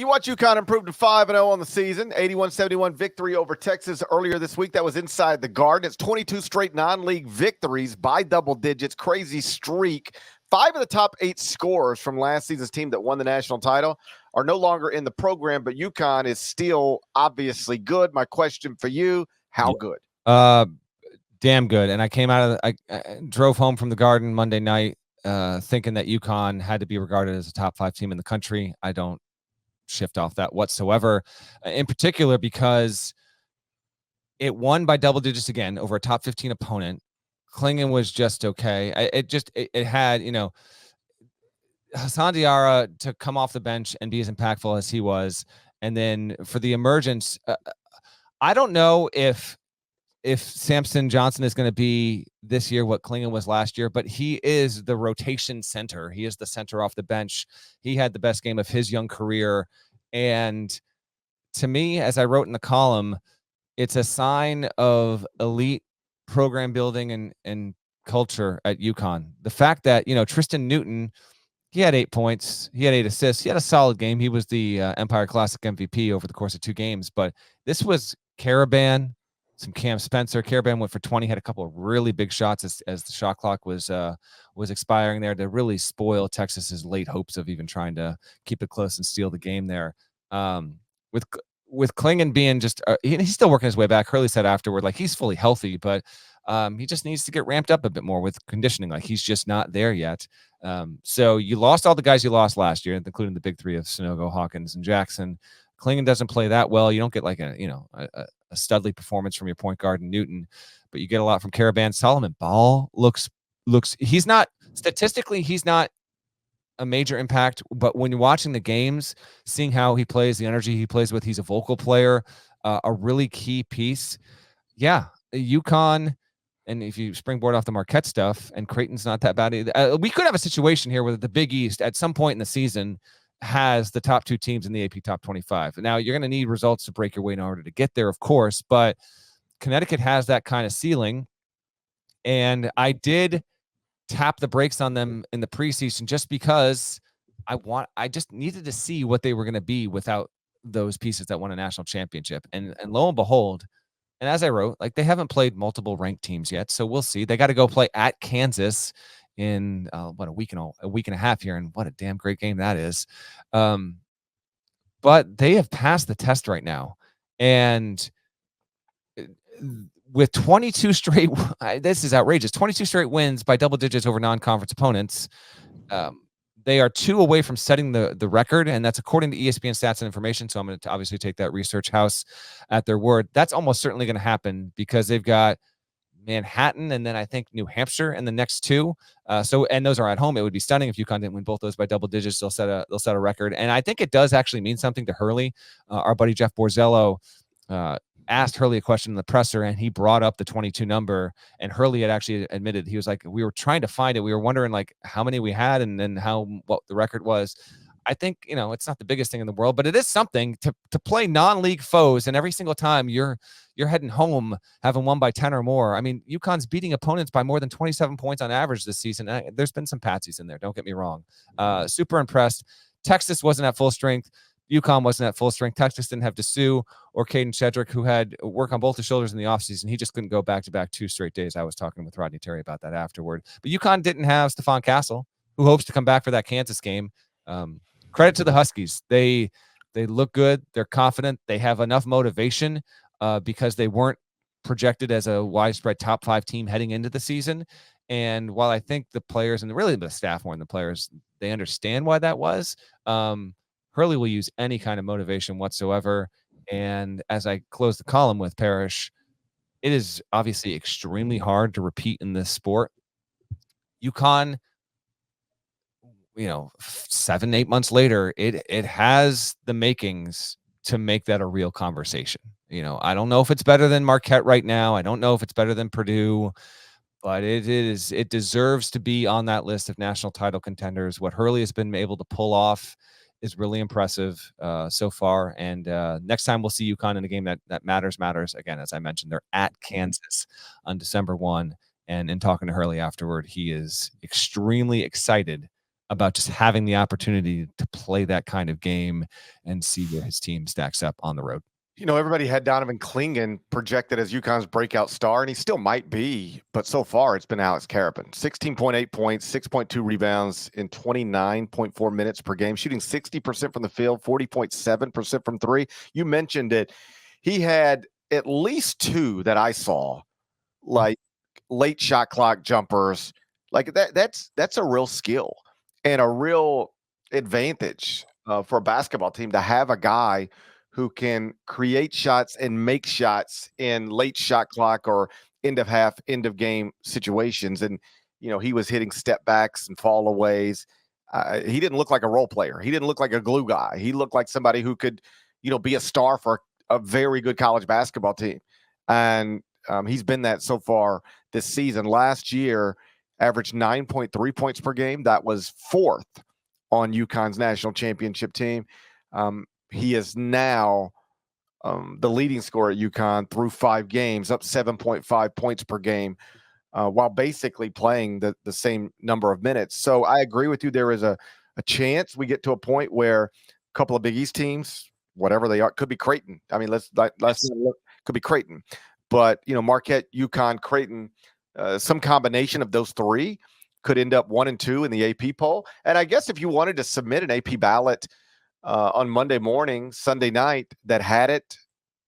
You watch UConn improve to 5-0 on the season. 81-71 victory over Texas earlier this week. That was inside the Garden. It's 22 straight non-league victories by double digits. Crazy streak. 5 of the top 8 scorers from last season's team that won the national title are no longer in the program, but UConn is still obviously good. My question for you, how good? Damn good. And I came out of I drove home from the Garden Monday night thinking that UConn had to be regarded as a top 5 team in the country. I don't shift off that whatsoever, in particular because it won by double digits again over a top 15 opponent. Klingon was just okay. It had, Hassan Diarra to come off the bench and be as impactful as he was. And then for the emergence, I don't know if Samson Johnson is going to be this year what Klingon was last year, but he is the rotation center. He is the center off the bench. He had the best game of his young career. And to me, as I wrote in the column, it's a sign of elite program building and culture at UConn. The fact that, Tristan Newton, he had 8 points. He had 8 assists. He had a solid game. He was the Empire Classic MVP over the course of 2 games. But this was Caravan, some Cam Spencer. Caravan went for 20, had a couple of really big shots as the shot clock was expiring there to really spoil Texas's late hopes of even trying to keep it close and steal the game there. With Klingon being just he's still working his way back. Hurley said afterward, like, he's fully healthy, but he just needs to get ramped up a bit more with conditioning. Like, he's just not there yet. So you lost all the guys you lost last year, including the big 3 of Sanogo, Hawkins, and Jackson. Klingon doesn't play that well. You don't get like a studly performance from your point guard in Newton, but you get a lot from Caravan. Solomon Ball looks he's not statistically, he's not a major impact, but when you're watching the games, seeing how he plays, the energy he plays with, he's a vocal player, a really key piece. Yeah, UConn, and if you springboard off the Marquette stuff, and Creighton's not that bad either. We could have a situation here where the Big East at some point in the season has the top 2 teams in the AP top 25. Now, you're going to need results to break your way in order to get there, of course, but Connecticut has that kind of ceiling, and I did tap the brakes on them in the preseason just because I just needed to see what they were going to be without those pieces that won a national championship. And lo and behold, and as I wrote, like, they haven't played multiple ranked teams yet, so we'll see. They got to go play at Kansas in a week and a half here, and what a damn great game that is. But they have passed the test right now, and with 22 straight, this is outrageous, 22 straight wins by double digits over non-conference opponents. They are 2 away from setting the record, and that's according to ESPN Stats and Information, so I'm going to obviously take that research house at their word. That's almost certainly going to happen because they've got Manhattan and then I think New Hampshire in the next 2. And those are at home. It would be stunning if UConn didn't win both those by double digits. They'll set a record, and I think it does actually mean something to Hurley. Our buddy Jeff Borzello asked Hurley a question in the presser, and he brought up the 22 number, and Hurley had actually admitted, he was like, we were trying to find it. We were wondering like how many we had and then what the record was. I think, it's not the biggest thing in the world, but it is something to play non-league foes, and every single time you're heading home having won by 10 or more. I mean, UConn's beating opponents by more than 27 points on average this season. There's been some patsies in there, don't get me wrong. Super impressed. Texas wasn't at full strength. UConn wasn't at full strength. Texas didn't have Dessou or Caden Shedrick, who had work on both the shoulders in the offseason. He just couldn't go back-to-back 2 straight days. I was talking with Rodney Terry about that afterward. But UConn didn't have Stephon Castle, who hopes to come back for that Kansas game. Credit to the Huskies. They look good. They're confident. They have enough motivation because they weren't projected as a widespread top 5 team heading into the season. And while I think the players, and really the staff more than the players, they understand why that was, Hurley will use any kind of motivation whatsoever. And as I close the column with Parrish, it is obviously extremely hard to repeat in this sport. UConn, 7-8 months later, it has the makings to make that a real conversation. I don't know if it's better than Marquette right now. I don't know if it's better than Purdue, but it deserves to be on that list of national title contenders. What Hurley has been able to pull off is really impressive so far. And next time we'll see UConn in a game that matters. Again, as I mentioned, they're at Kansas on December 1. And in talking to Hurley afterward, he is extremely excited about just having the opportunity to play that kind of game and see where his team stacks up on the road. You know, everybody had Donovan Clingan projected as UConn's breakout star, and he still might be, but so far it's been Alex Karabin. 16.8 points, 6.2 rebounds in 29.4 minutes per game, shooting 60% from the field, 40.7% from three. You mentioned it. He had at least two that I saw, like late shot clock jumpers. Like that's a real skill and a real advantage for a basketball team to have a guy who can create shots and make shots in late shot clock or end of half, end of game situations. And, you know, he was hitting step backs and fall aways. He didn't look like a role player. He didn't look like a glue guy. He looked like somebody who could, you know, be a star for a very good college basketball team. And he's been that so far this season. Last year, averaged 9.3 points per game. That was fourth on UConn's national championship team. He is now the leading scorer at UConn through 5 games, up 7.5 points per game, while basically playing the same number of minutes. So I agree with you. There is a chance we get to a point where a couple of Big East teams, whatever they are, could be Creighton. I mean, let's look, could be Creighton. But, you know, Marquette, UConn, Creighton, some combination of those three could end up 1 and 2 in the AP poll. And I guess if you wanted to submit an AP ballot on Monday morning, Sunday night, that had it,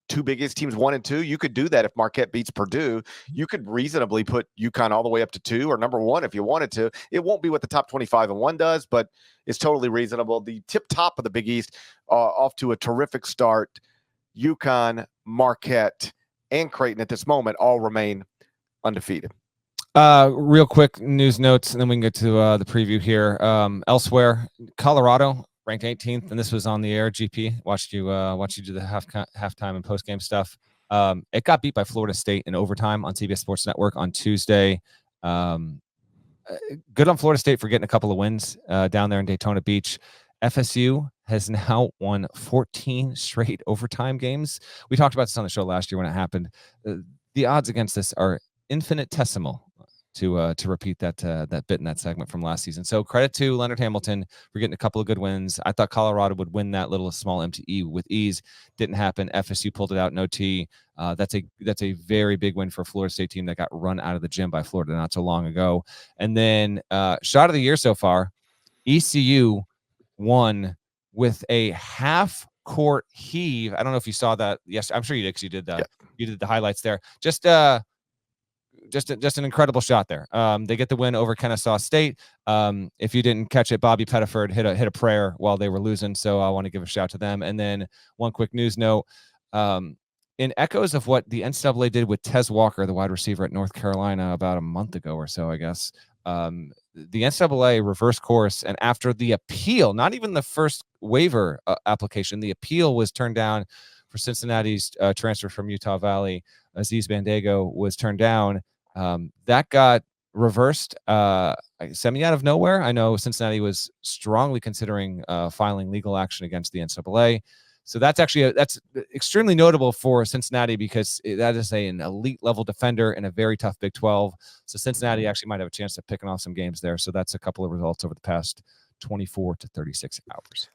2 Big East teams 1 and 2, you could do that if Marquette beats Purdue. You could reasonably put UConn all the way up to 2 or number 1 if you wanted to. It won't be what the top 25 and 1 does, but it's totally reasonable. The tip top of the Big East off to a terrific start. UConn, Marquette, and Creighton at this moment all remain undefeated. Real quick news notes, and then we can get to the preview here. Elsewhere, Colorado ranked 18th, and this was on the air. GP watched you do the halftime and post game stuff. It got beat by Florida State in overtime on CBS Sports Network on Tuesday. Good on Florida State for getting a couple of wins down there in Daytona Beach. FSU has now won 14 straight overtime games. We talked about this on the show last year when it happened. The odds against this are infinitesimal, to repeat that bit in that segment from last season. So credit to Leonard Hamilton for getting a couple of good wins. I thought Colorado would win that little small MTE with ease. Didn't happen. FSU pulled it out in OT. That's a very big win for a Florida State team that got run out of the gym by Florida not so long ago. And then shot of the year so far, ECU won with a half court heave. I don't know if you saw that. Yes, I'm sure you did because you did that. Yeah. You did the highlights there. Just an incredible shot there. They get the win over Kennesaw State. If you didn't catch it, Bobby Pettiford hit a prayer while they were losing. So I want to give a shout to them. And then one quick news note, in echoes of what the NCAA did with Tez Walker, the wide receiver at North Carolina, about a month ago or so, I guess. The NCAA reversed course, and after the appeal, not even the first waiver application, the appeal was turned down for Cincinnati's transfer from Utah Valley. Aziz Bandago was turned down. That got reversed semi out of nowhere. I know Cincinnati was strongly considering filing legal action against the NCAA. So that's actually that's extremely notable for Cincinnati because that is an elite level defender in a very tough Big 12. So Cincinnati actually might have a chance of picking off some games there. So that's a couple of results over the past 24 to 36 hours.